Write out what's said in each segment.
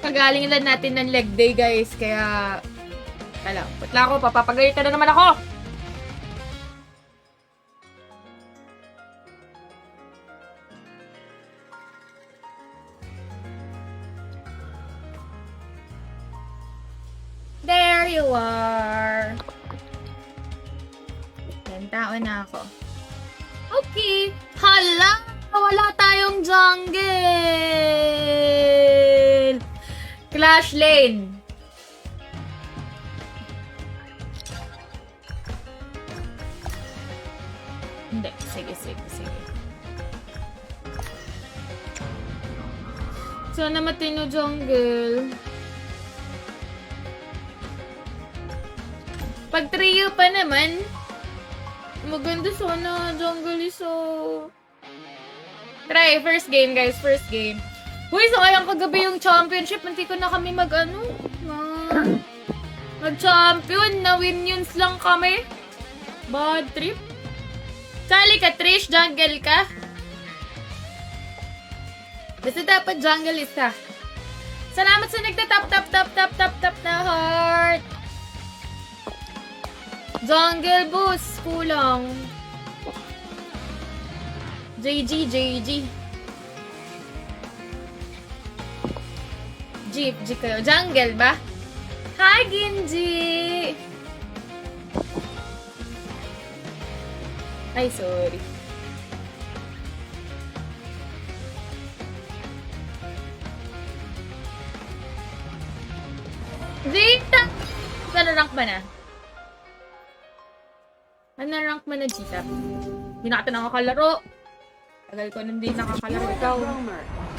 Kagaling lang natin ng leg day, guys. Kaya, putla ako. Papapagalitan na naman ako. There you are. Yan, tao na ako. Okay. Hala! Wala tayong jungle! Clash lane. Hindi. Sige. Sana matino jungle. Pag trio pa naman, maganda sana jungle iso. Try, first game guys, first game. Uy, so kayang kagabi yung championship, hindi ko na kami mag-champion, na-win-yons lang kami. Bad trip. Sali ka, Trish, jungle ka. Basta dapat jungle isa. Salamat sa nagta-tap na heart. Jungle boost, kulang. JG. G kayo. Jungle ba? Hi, Genji! Ay, sorry. Zeta! Ano rank ba na? Ano rank ba na, Gita? Hindi na kita nakakalaro. Tagal ko nang di nakakalaro. Ikaw.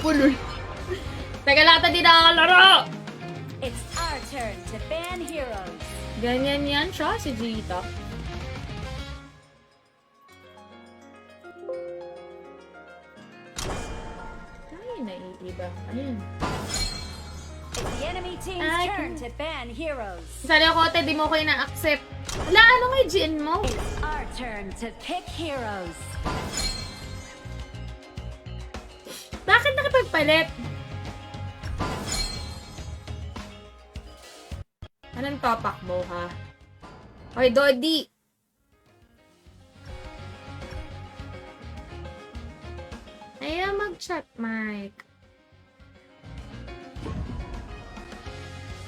Pulul. Tagal natin di nakakalaro! It's our turn to ban heroes. Ganyan yan siya, si Gita. Ay, naiiba. Ayun. It's the enemy team's Ay, turn to ban heroes. Sali ako, te, di mo ko na-accept. Wala, ano nga GN mo? It's our turn to pick heroes. Bakit nakipagpalit? Anong topak mo, ha? Hoy, Dodi! Ayaw mag-chat, Mike.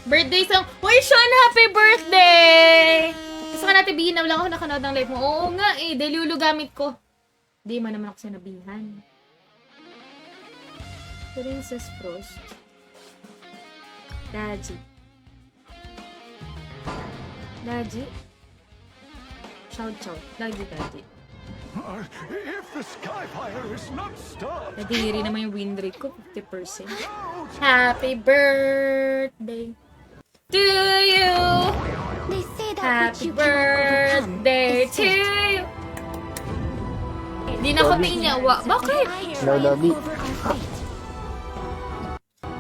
Birthday song. Hoy, Sean, happy birthday! Gusto ka natin bihinaw lang ako nakanood ng live mo. Oo nga eh, dahil gamit ko. Di man naman ako sinabihan. Princess Frost. Daji. Chow. Daji. If the Skyfire is not stopped, Nadiri naman yung win rate ko, 50%. Happy birthday to you! They say Happy birthday to you! Hindi na ako nainyawa. Bakit? No, Dodi.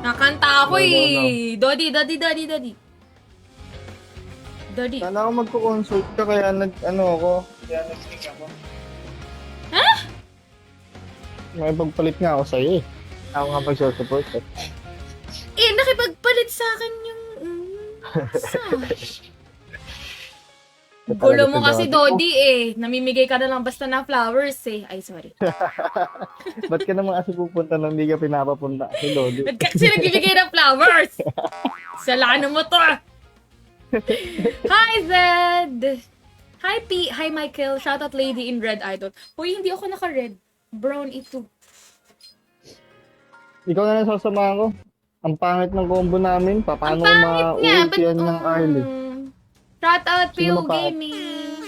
Nakanta ako eh. Dodi. Sana ako magko-consult ka kaya kaya nag-link ako. Ha? May pagpalit nga ako sa'yo eh. Ako nga pag-support eh. Nakipagpalit sa akin yung... Gulo mo kasi, Dodi eh. Namimigay ka na lang basta na flowers eh. Ay, sorry. Ba't ka naman kasi pupunta nang hindi ka pinapapunta si Dodi? Ba't kasi nagbibigay ng flowers? Salano mo to ah. Hi, Zed! Hi, P. Hi, Michael. Shoutout Lady in Red Idol. Uy, hindi ako naka-red. Brown ito. Ikaw na lang sasamahan ko. Ang pangit ng combo namin. Paano ma-ultian ng Arlie? Shoutout Sino Pio ba pa? Gaming.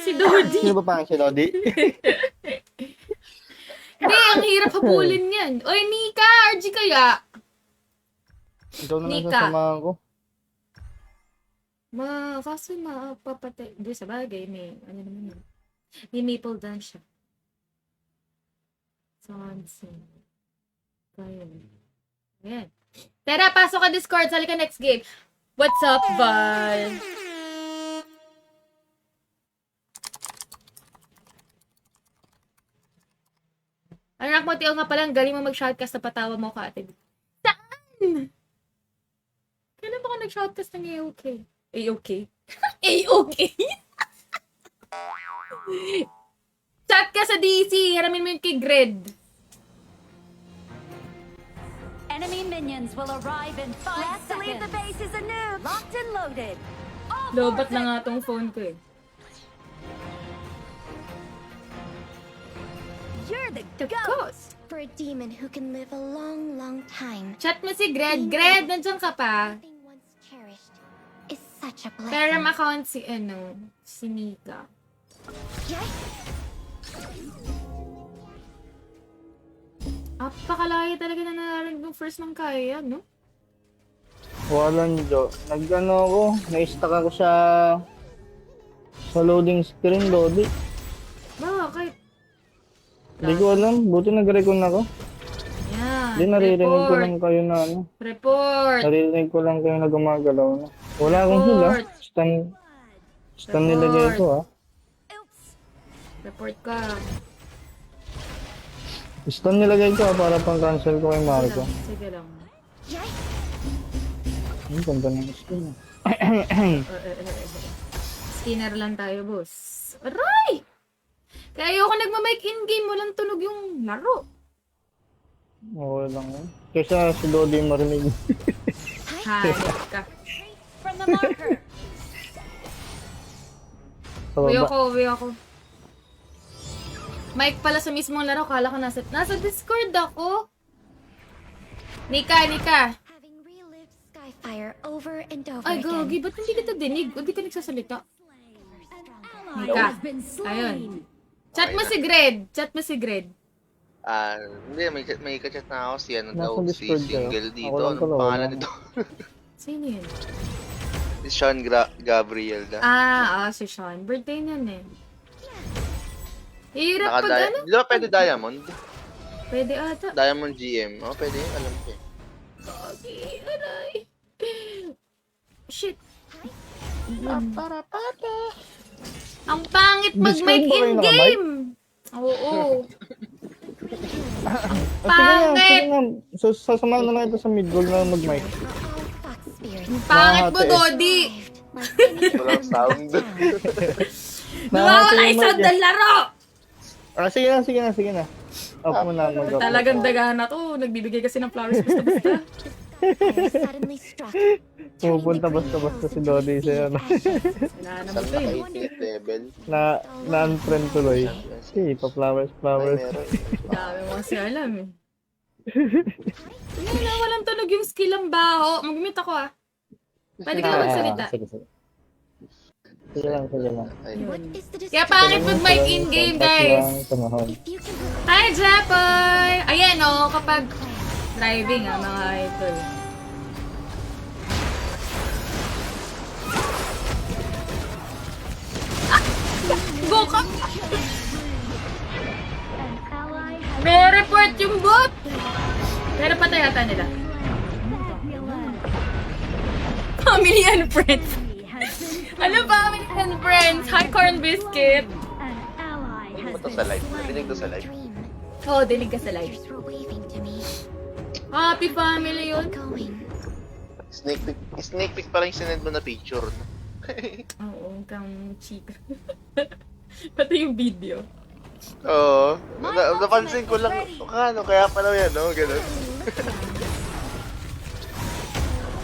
Si Dodi. Sino ba pangit si Dodi? Hindi, ang hirap habulin yan. Oy, Nika! RG kaya? Ikaw na lang Nika. sasamahan ko. Kaso mapapatay. Hindi, sa bagay. May, ano naman yun. May maple dance siya. Something. Ayan. Tara, pasok ka Discord. Sali ka next game. What's up, Val? Anak mo, Tio nga palang, galing mo mag-shoutcast na patawa mo ka, ate. Saan? Kailan ba ako nag-shoutcast ng AOK? AOK? AOK? Chat ka sa DC. Haramin mo yung kay Gred. Enemy minions will arrive in 5 seconds. To leave the base is a noob. Locked and loaded. All Lobat na forces. nga tong phone ko eh. You're the The ghost. ghost. For a demon who can live a long, long time. Chat mo si Gred. Gred, nandiyan ka pa. Something once cherished is such a blessing. Peram account si, si Mika. Apakalaki talaga na narinig ng first ng kaya, no? Walang Jo. Nag-ano ako, na-stuck ako sa loading screen, Lodi. Bakit? Hindi ko alam, buti nag-recon ako. Yan. Hindi, naririnig ko Report. lang kayo na ano. Report. Naririnig ko lang kayo na gumagalaw na. Wala akong heal ah. Stun nilagay ko ah. Oops. Report ka. Stun nilagay ko ah, para pang cancel ko kay Marco. Sige lang. Ang ganda ng skin ah. Skinner lang tayo, boss. Aray! Kaya ayoko nagmamic in-game. Walang tunog yung laro. Okay lang yun. Kaysa si Lodi marinig. Hanip ka. From the marker. Uwi Pababa. ako, uwi ako. Mike pala sa mismong laro. Kala ko nasa Discord ako. Nika. Having relived Skyfire over and over Ay, again. gogi. Ba't hindi kita dinig? O di ka nagsasalita? Ally Nika. has been slain. Ayun. Chat mo si Gred. Hindi, may kachat na ako si ano Nasa daw, si Discord kayo? Single Ako dito. lang Anong pala, pangalan wala. nito? Sino yun? Si Sean Gabriel da. Si Sean. Birthday niyan eh. Hirap pag ano? Di ba pwede Diamond? Pwede ata. Diamond GM. Oh, pwede yun, alam ko eh. Gogi, aray. Shit. Ang pangit mag-make Discord ba kayo in-game. Oo. Sige nga. So, sasamahan na lang ito sa mid-roll na mag-mic. All fox spirits Ang pangit mo, Nakakate. Dodi. like any Walang sound. Nawawala yung sound ng laro. Sige na. Off mo na mag-off. Talagang daga na to. Nagbibigay kasi ng flowers basta-basta. fire suddenly struck. Pupunta basta-basta si Lodi sa'yo. Wala naman Saan to eh. naka-88 level? Na-unfriend tuloy. Sige, pa-flowers. Meron. Dami mo kasi alam eh. Wala, walang tunog yung skill ang baho. Mag-mute ako ah. Pwede ka na magsalita. Sige. Sige lang. Ay, What is the Kaya destruction? pangit mag-mic in-game, guys. If you can provide Hi, Japoy! Ayan oh, kapag driving mga idol. Go ka! May report yung bot! Pero patay ata nila. Family and friends. Ano family and friends? Hi, corn biscuit. ano ba to sa live? Narinig to sa live? dream. Oh, dinig ka sa live. Others were waving to me. Happy family yun. Going. Sneak peek pa lang yung sinend mo na picture. No? Oo, kang chika. Pati yung video. Oo. Napansin ko lang, kaya pala yan, no? Ganun.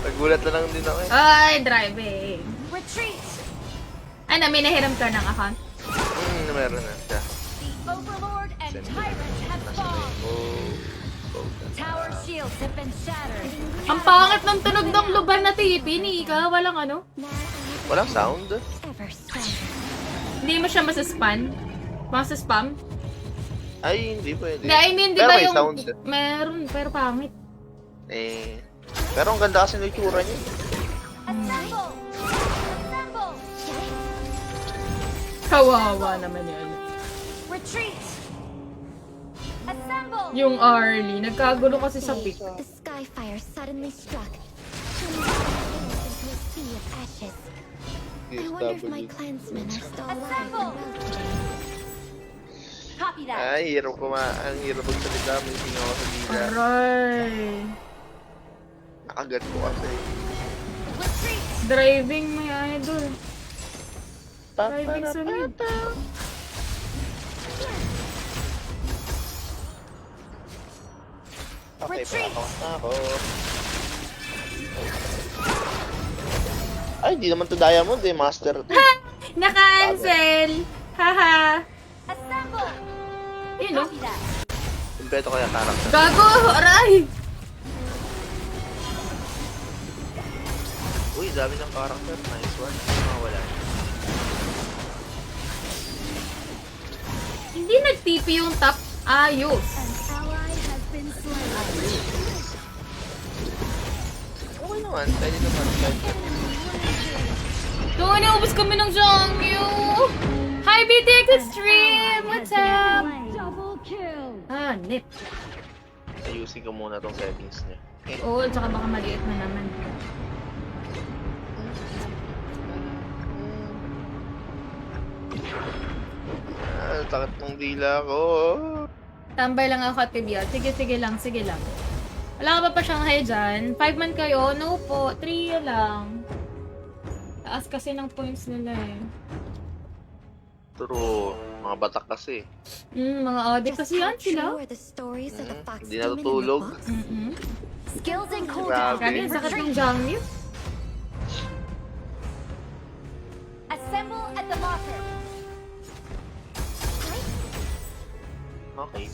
Nagulat na lang din ako eh. Ay, driving. Retreat. Ano, may nahiram ka ng account? Meron na siya. The Overlord and Tyrant have fallen. Tower shields have been shattered. Ang pangit ng tunog ng luban na tipi ni Ika. Walang ano. Now I Walang sound? ever stronger. Hindi mo siya masaspan. Masas-spam. Ay, hindi pwede. Hindi, I mean, di Pero ba may yung... sound siya. Meron, pero pangit. Eh, pero ang ganda kasi ng itsura niya. Assemble. Assemble. Kawawa naman yun. Retreat. Assemble. Yung Arlie, nagkagulo kasi sa pic. The Skyfire suddenly struck, turning the into a sea of ashes. I wonder if my clansmen are still alive and well today. Copy that. Ay, ang hirap magsalita. May singaw sa dila. Aray. Nakagat ko kasi. Retreat. Driving may idol. Driving sunod. Okay, Retreat. pa ako. Ay, hindi naman to diamond eh, master. Na-cancel! Haha! Assemble. Yun no? Copy that. Kumpeto kaya character. Gago! Aray! Uy, dami ng character. Nice one. Wala. Hindi nag-TP yung top. Ayos. An ally has been slain. Okay naman. Pwede naman. Doon, naubos kami ng Zhongyu! Hi, BTX Extreme! What's up? Double kill. Ah, nip. Ayusin ko muna tong settings niya. Eh, Oo, tsaka baka maliit na naman. sakit ng dila ko. Tambay lang ako at Tibia. Sige lang, sige lang. Wala ka ba pa Shanghai dyan? 5 man kayo? No po, 3 lang. Taas kasi ng points nila eh. True. Mga batak kasi. Mga audit kasi yan sila. Were the stories of the fox Hindi demon in the natutulog. books? Skills and cooldown. Grabe. Grabe, ang sakit ng Zhongyu. Assemble at the marker. Okay.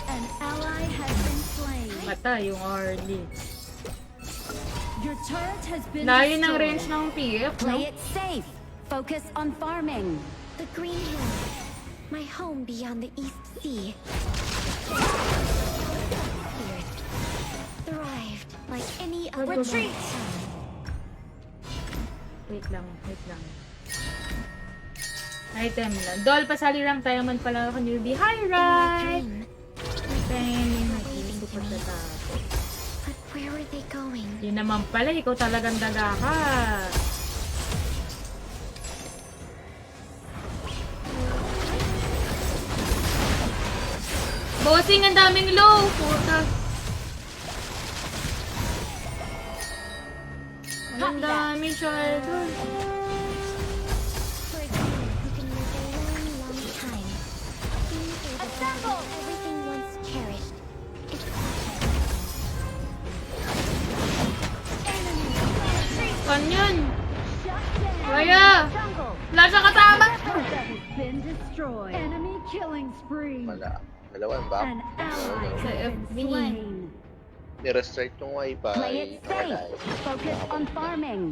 An ally has been slain. Mata yung early. Your turret has been Layo ng destroyed. range ng PF, no? Play it safe. Focus on farming. The Green Hills, my home beyond the East Sea. Feared, thrived like any other Retreat. town. Wait lang. Item lang. Dol, pasali lang tayo man pala ako newbie. Hi, In my Rai! dream, Penny, nag-iisip ko pagkatapos. but where were they going? Yun naman pala, ikaw talagang daga ka. Bossing, ang daming low. Puta. Ang daming childhood. For a demon who can live a long, long time. Being able to Assemble. have everything once cherished. It's Kan yun? Kaya. Wala siya kasama. Been destroyed. Enemy killing spree. Wala. Dalawa ang back. An ally Sa has FB. been slain. Ni-restrict yung wifi. Play it Wala safe. eh. Focus on farming.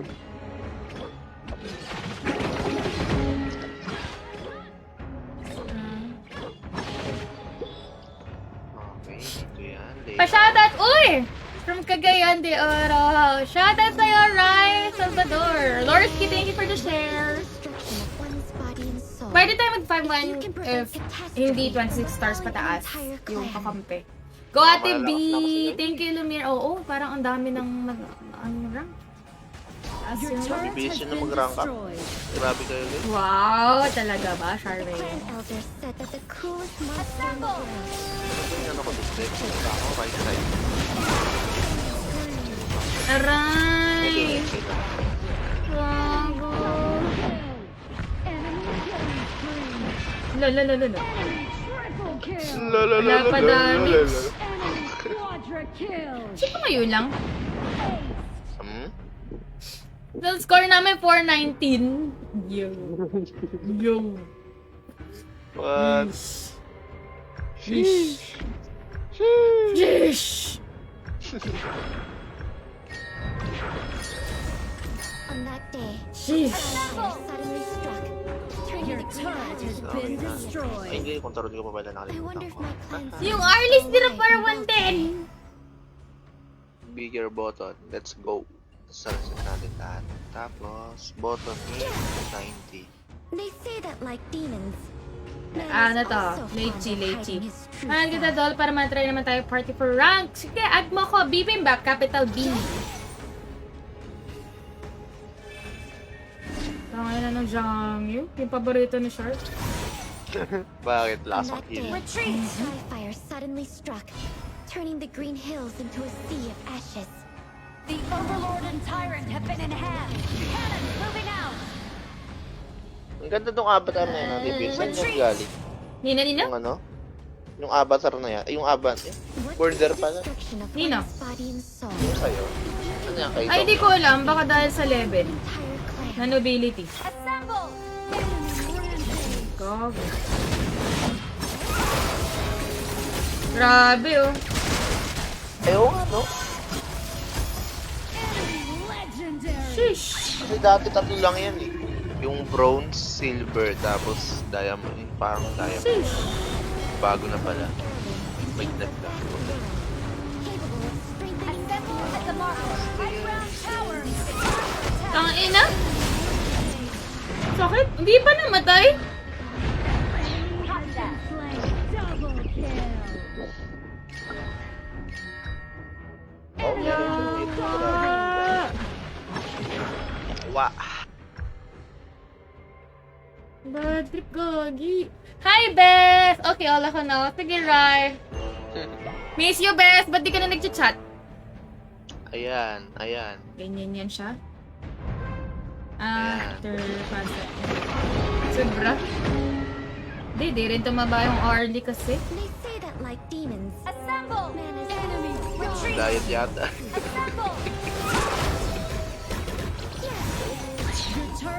Okay, ito yan. Pa-shoutout! Uy! From Cagayan de Oro. Shoutout sa'yo, Rai Salvador. Lorski, thank you for the share. destruction of one's body and soul. Pwede tayo mag-5-1 You can prevent if catastrophe hindi by 26 stars expelling pataas an entire yung clan. kakampi. Go Ate Malakas B! na kasi Thank you, Lumir. Oo, parang ang dami ng ano rank. Taas Your yung turret rank. has Division na been mag-rank up. destroyed. Grabe kayo guys. Wow! Talaga ba, The Charmaine? clan elder said that the coolest monster in the world Ano ko display? Wala ako right side. Aray! Ito yung side. Gago! Enemy killing spree. Lala. Triple kill. Wala pa dami. Enemy quadra kill. Sino ngayon lang? Hmm? So, score namin 419. Yo. What? Sheesh. on that day. Sheesh. Fire suddenly struck, turning Your the Green turret has Hills been into Ay, destroyed. hindi. Control ko pa pala I nakalimutan wonder if ko. my clan's Yung Arlis nila para 110. Bigger button. Let's go. Salasot natin lahat. Tapos, button is 90. They say that like demons. man Ano is to? also fond Late of hiding his true Mahal kita, self. Dol, para matry naman tayo party for rank. Sige, add mo ko. Bibimbap, capital B. Tangay na ng Zhangyu. Yung paborito ni Shark. Bakit? On Lakas that ang day, heal. a skyfire suddenly struck, turning the green hills into a sea of ashes. The Overlord and Tyrant have been enhanced. Cannons moving out. Ang ganda nung avatar na yun, natin. Saan yung galing? Nina? Yung ano? Yung avatar na yan. Yung avatar. What Border is the pala. destruction of Nino. one's body and soul? Yung sa'yo. Ano yan kayo? Ay, di ko alam. Baka dahil sa level. Entire clan. Na nobility. Assemble. Gago. Grabe, oh. Eh, oo nga, no? Sheesh. Kasi dati tatlo lang yan eh. Yung bronze, silver, tapos diamond. Yung parang diamond. Sheesh. Bago na pala. May nag ka. Capable of strengthening Assemble at the marker. High ground tower. Ang ina. Sakit? Hindi pa namatay? Oh, Ah. Wa. Bad trip, gagi. Hi, Beth! Okay, all ako na. Sige, Rai. Miss you, Beth! Ba't di ka na nag-chat? Ayan, ayan. Ganyan yan siya. Ayan. After sunset. Sobra. Di rin tumaba yung Arlie kasi. They say that like demons, Assemble. man is enemy. Retreat. Diet yata. Assemble.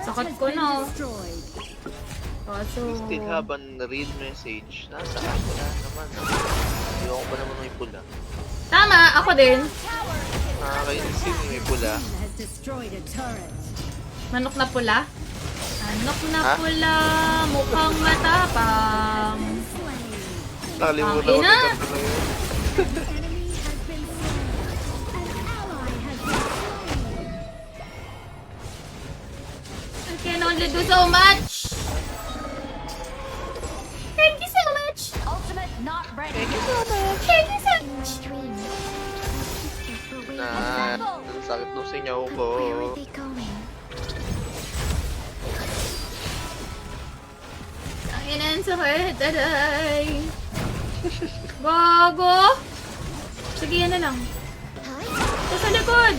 Sakot ko na. Kaso... Still have an read message. Nasa wala naman. Ayoko pa naman may pula. Tama, ako din. Nakakainis yun may pula. Manok na pula. Manok na Ha? pula, mukhang matapang. Nakalimutan Ang ko ina! na yun. I can only do so much. Thank you so much. Ultimate not ready. Thank you so much. Dream. Sisters were waiting. Ang sakit nung sinyaw ko. Where are they going? Ang ina ang sakit, aray. Gago. Sige, yan na lang. Hi. Ito sa likod.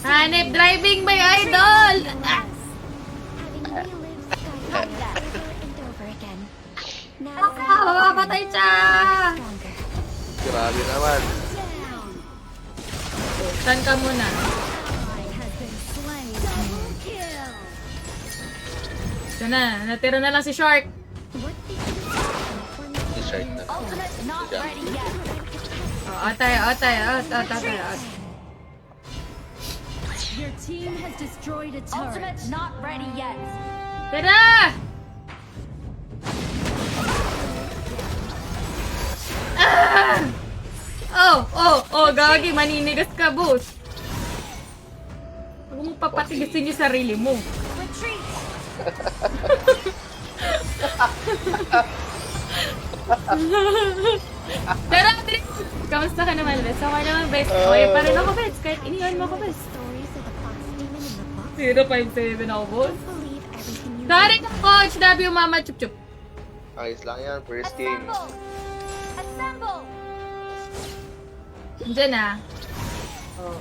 Hanep driving by idol. Ah. Having relived Skyfire over and over again. Now Mamamatay siya. stronger. Grabe naman. Saan ka muna? Ito na, natira na lang si Shark. What is the destruction of one's Yung shirt na. Ultimate not ready yet. Oh, atay. Your team has destroyed a turret. Ultimate not ready yet. Tara! Ah! Oh, gagi, maninigas ka, boss. Huwag mo papatigasin yung sarili mo. Retreat. Tara, Tris! Kamusta ka naman, Bes? Okay naman, Bes. Okay pa rin ako, Bes. Kahit iniwan mo ako, Bes. stories of the fox demon in the book? 057 ako, boss. Believe everything you Sorry ka, coach. Love you, mama. Chup-chup. Ayos lang yan. First game. Assemble. Assemble. Diyan na. Oh.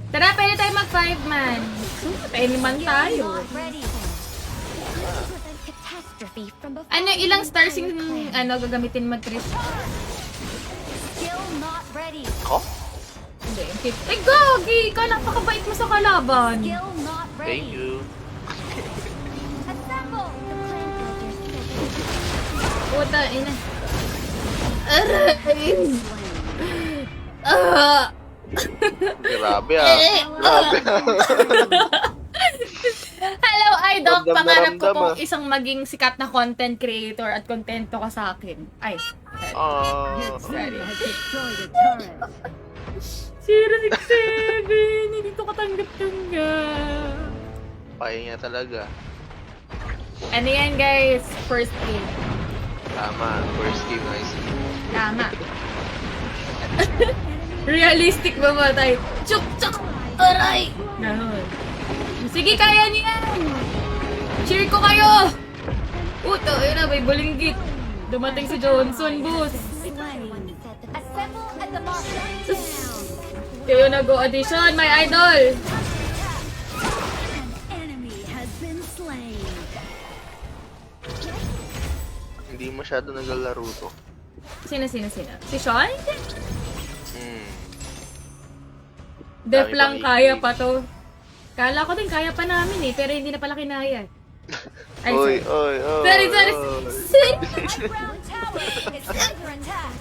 Tara, pwede tayo mag-5-man. Anyman tayo. Not ready. prevent catastrophe from before. Ano, ilang stars yung gagamitin mo, Trish? Skill not ready. Ako? Hindi. Eh, gagi! Ikaw napakabait mo sa kalaban. Skill not Thank ready. you. Assemble. The clan elders said Puta, ina. Aray! Ah! Grabe ah. Grabe. Hello, Idol! Ramdam na Pangarap ko ramdam, pong ah. isang maging sikat na content creator at kontento ka sa akin. Ay, sorry. Has destroyed a turret. 067! Hindi ko katanggap-tanggap. Pahinga talaga. Ano yan, guys? First game. Tama. First game na is Tama. Realistic ba ba tayo? Chuk! Chuk! Aray! Ganon. Sige, kaya niyan! Cheer ko kayo! Puto, ayun na, may bulinggit. Dumating si Johnson, boss. Assemble at the marker. Kayo na-go audition, my idol. Enemy has been slain. Hindi masyado naglalaro to. Sino? Si Sean? Hmm. Def Dami lang pang kaya ipi. pa to. Kala ko din kaya pa namin eh, pero hindi na pala kinaya. Ay, Oy, sorry. oy, oy. Sorry. The ground tower is under attack.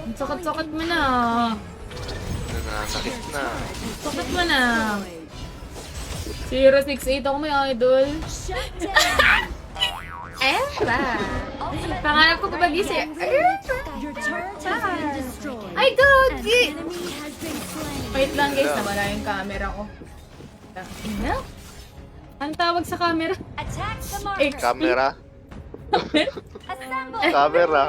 Ang sakit-sakit mo na. Nananakit na. Sakit mo na. 068 ako may idol. Shut down. Eva. Pangarap ko kapag si Your turret has been destroyed. Ay, An gogi! enemy has been slain. Wait lang guys, nawala yung camera ko. Ano? Ang tawag sa camera? Attack the marker. Camera. Assemble. Camera.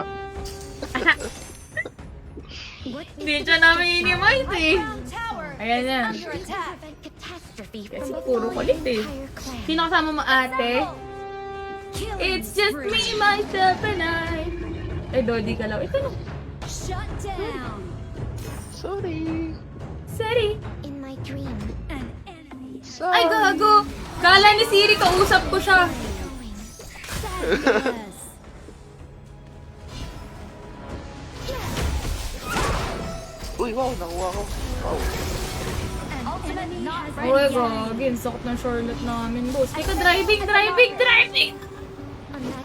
Hindi siya namin inimite eh. Ground tower Ayan is na. under attack. Prevent catastrophe Kasi from puro befalling kulit eh. the entire clan. Sino kasama mo ate? Killing It's just spree. me, myself, and I. Eh, Dodi Galaw. Ito no. Shut down. Sorry. Sorry. In my dream, An enemy has Ay, gago. Kala ni Siri, kausap ko siya. going. fabulous. Uy, wow, nakuha ko. Wow. An enemy has Oh my God, ang sakit ng Charlotte namin, boss. Teka, driving! On that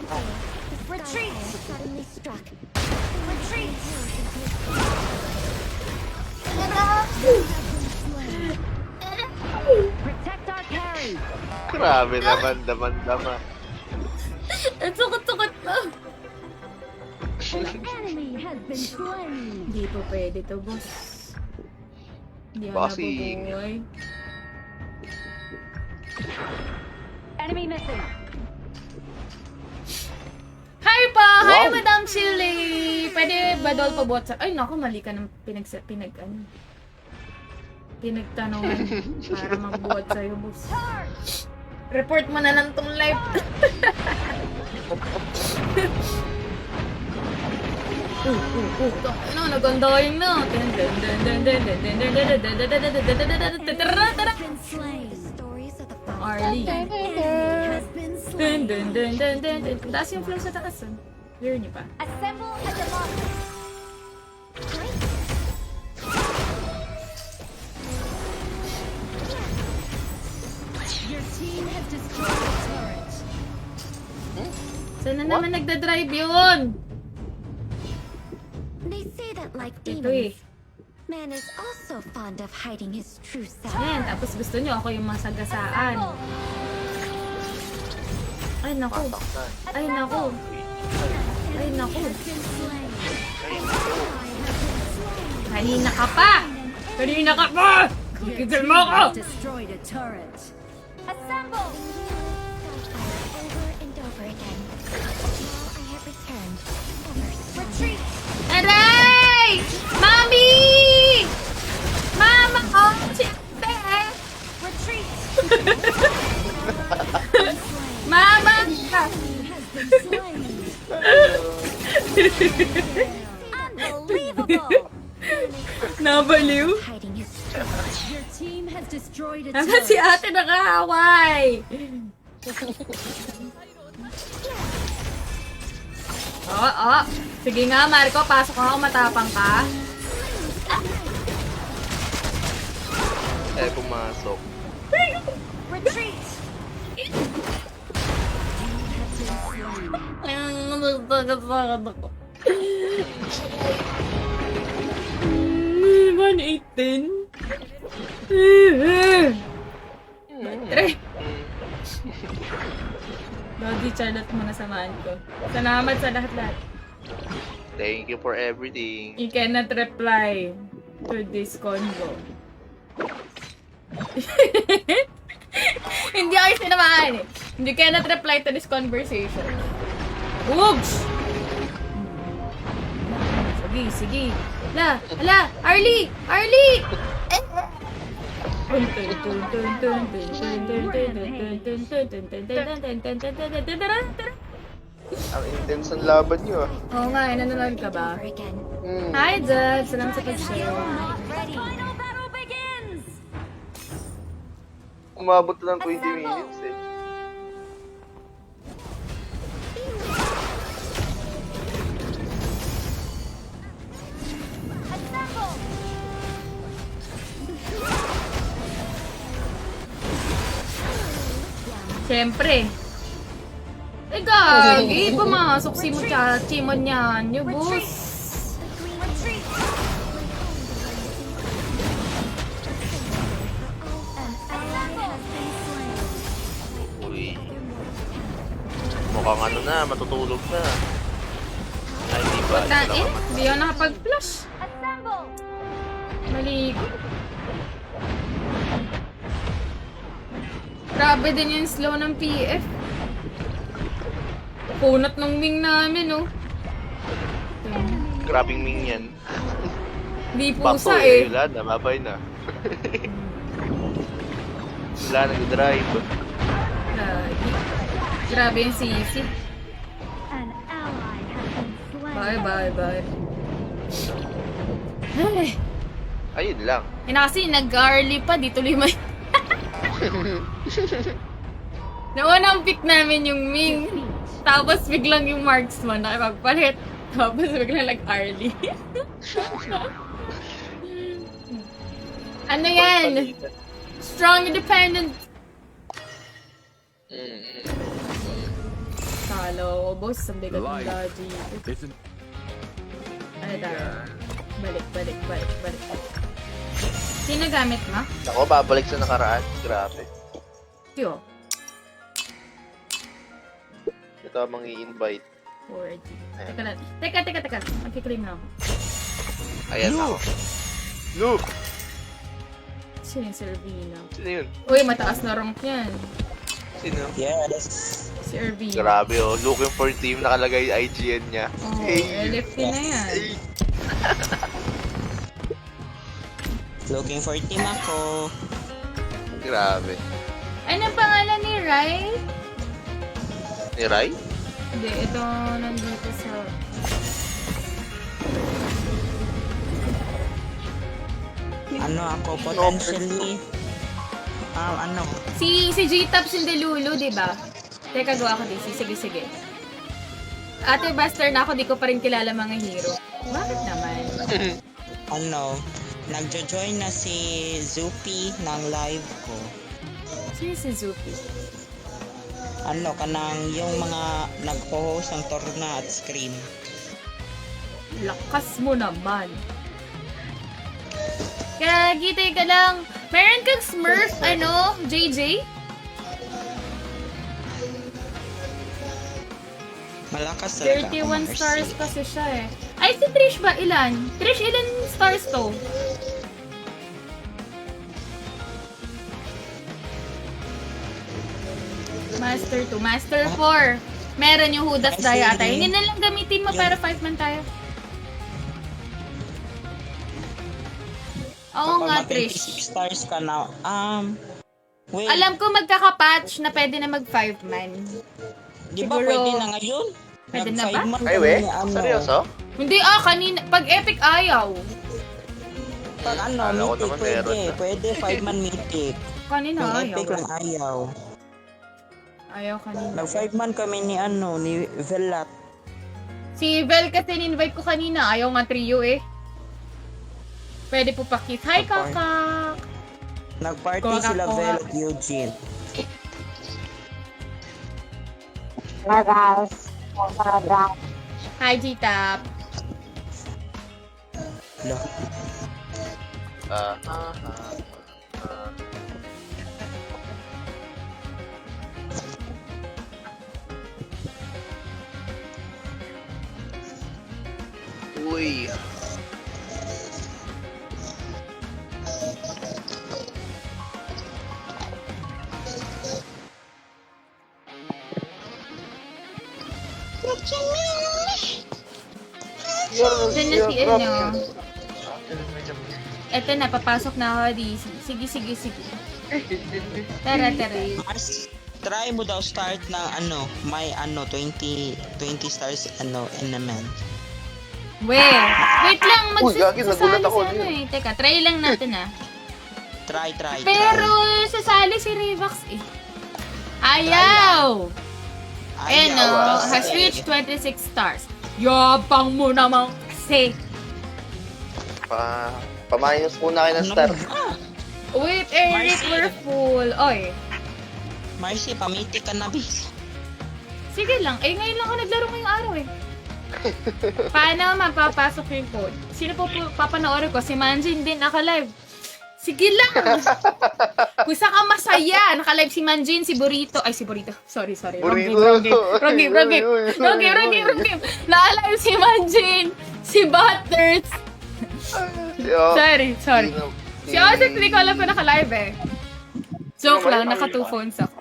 day, the Retreat. Skyfire suddenly struck. Retreat. Protect our carry. Grabe naman, daman-dama. Ang sakit-sakit na. enemy has been slain. Hindi po pwede to, boss. Hindi ako Bossing. nabubuhay. Enemy missing. Hi pa! Hi, Wow. Madam Chili! Pwede ba doll pa bot sa... Ay, naku, mali ka ng pinagtanungan para magbuhat sa'yo, boss. Report mo na lang tong live. Ano, nag-ongoing na. Been slain. Stories of the Arlie. Enemy has been slain. Taas yung flow sa taas. Hear niyo pa. Assemble at the marker. Your team has destroyed a turret. Sana naman nagda-drive yun? They say that like Ito eh. demons, man is also fond of hiding his true self. Ayan, tapos gusto nyo ako yung masagasaan. Ay, naku. Masaktan. Ay, naku. Ay, naku. Has been slain. Kanina ka pa! Kanina ka pa! Kikigil mo ako! Has destroyed a turret. Assemble. Skyfire over and over again. Now I have returned. Ever so Retreat. Aray! Mami! Mama! Oh, siyempre! Retreat. Mama! Has been slain. Unbelievable. Nabaliw? hiding his true self. Your team has destroyed a Hanggang si turret. ate nakahaway! Oo. Sige nga, Marco. Pasok ako. Matapang ka. Eh, pumasok. Retreat. Nagtagasagad ako. 118? Tre. Dodi, Charlotte muna samahan ko. Salamat sa lahat-lahat. Thank you for everything. You cannot reply to this convo. Hindi ako sinamahan eh. You cannot reply to this conversation. Oops! Sige, sige. Hala, Arlie! Arlie! Ang intense ng laban nyo ah. Oo nga, nanonood ka ba? Over again. Hi, Dad! Salamat sa pag-share. The final battle begins! Umabot na ng 20 minutes eh. Assemble! Siyempre. Eh, gagi! Pumasok si Chimon yan. Yung boss. Retreat! Uy. Mukhang ano na, matutulog na. Ay, di ba? Ito lang Tain, naman. hindi ako nakapag-flush. Assemble! Maligo. Grabe din yung slow ng PF. Punot ng wing namin, oh. Grabing ming yan. Di Bakto pusa eh. eh. Wala na, mabay na. Wala nag-drive. Gagi. Grabe yung sisi. An ally has been slain. Bye. Ay, Ayun lang. yun na kasi nag-early pa, di tuloy may... Naunang pick namin yung Ming. Tapos biglang yung marksman nakipagpalit. Tapos biglang nag-early. Ano yan? Strong independent. Talo, boss. Ang bigat ng dodgy. Isn't Ano tayo? Balik. Sino gamit mo? Ako, babalik sa nakaraan. Grabe. Tiyo. Ito ang mga i-invite. 4G. Teka lang. Teka. Magkiklim na ako. Ayan ako. Look! Sino yung Servina? Sino yun? Uy, mataas na rank yan. Sino? Yes. Si Irvina. Grabe oh. Looking for team. Nakalagay IGN niya. Oh, Hey. LFT na yan. Hey. Looking for team ako. Grabe. Ano pangalan ni Rai? Ni Rai? Hindi, ito nandito sa... Ano ako potentially ano Si G-Tops in Delulu, di ba? Teka, gawa ko din. Sige. Ate Buster na ako, di ko pa rin kilala mga hero. Bakit naman? ano nagjo-join na si Zupi ng live ko. Sino si Zupi? Ano kanang yung mga nagpo-host ng Torna at Scream. Lakas mo naman. Kaya, gitay ka lang. Meron kang Smurf, JJ? Malakas talaga 31 ako, stars Mercy. kasi siya eh. Ay, si Trish ba? Ilan? Trish, ilan stars to? Master 2. Master 4. Meron yung Hudas Ay, Daya ata. sige. Hindi na lang gamitin mo Yung- para 5 man tayo. Oo Kapag nga, mag- Trish. 26 stars ka na wait, Alam ko magkaka-patch na pwede na mag 5 man. di ba siguro- pwede na ngayon? Pwede na Nag-five ba? man Ay, kami we? ni ano. Seryoso? Hindi kanina. Pag Epic ayaw. Pag Akala ko mythic naman pwede. meron na. Pwede 5 man mythic. Kanina Yung ayaw. epic lang ayaw. Ayaw kanina. Nag 5 man kami ni Velat. Si Vel kasi in-invite ko kanina. Ayaw nga trio eh. Pwede po pakit. Hi, Kapag- kakak! Nag-party Kuwag sila ako. Vel at Eugene. Hi, G-Tap. Lo. Ah. Uy. Diyan na si ano. Eto na, papasok na ako, DC. Sige. Tara. Mars, try mo daw start ng may 20 stars in a man. Wait lang, Uy, gagi, nagulat ako si niyan. Teka, try lang natin Try. Pero, sasali si Rivax eh. Ayaw! Ayan has reached 26 stars. Yabang mo naman kasi. Paminus muna kayo ng star. Wait, Eric, Marcy. we're full. Oy, Marcy, pamiti ka na, bis. sige lang. Ngayon lang ako naglaro ngayong araw eh. Paano mapapasok yung code? Sino po papanoorin ko? Si Manjin din, naka-live. Sige lang! Kung saan ka masaya, naka-live si Manjin, si Burrito. Ay, si Burrito. Sorry. Wrong game. Naka-live si Manjin, si Butters. Sorry. Si Ozzy, hindi ko alam pa naka-live eh. Joke lang, naka 2 phones ako.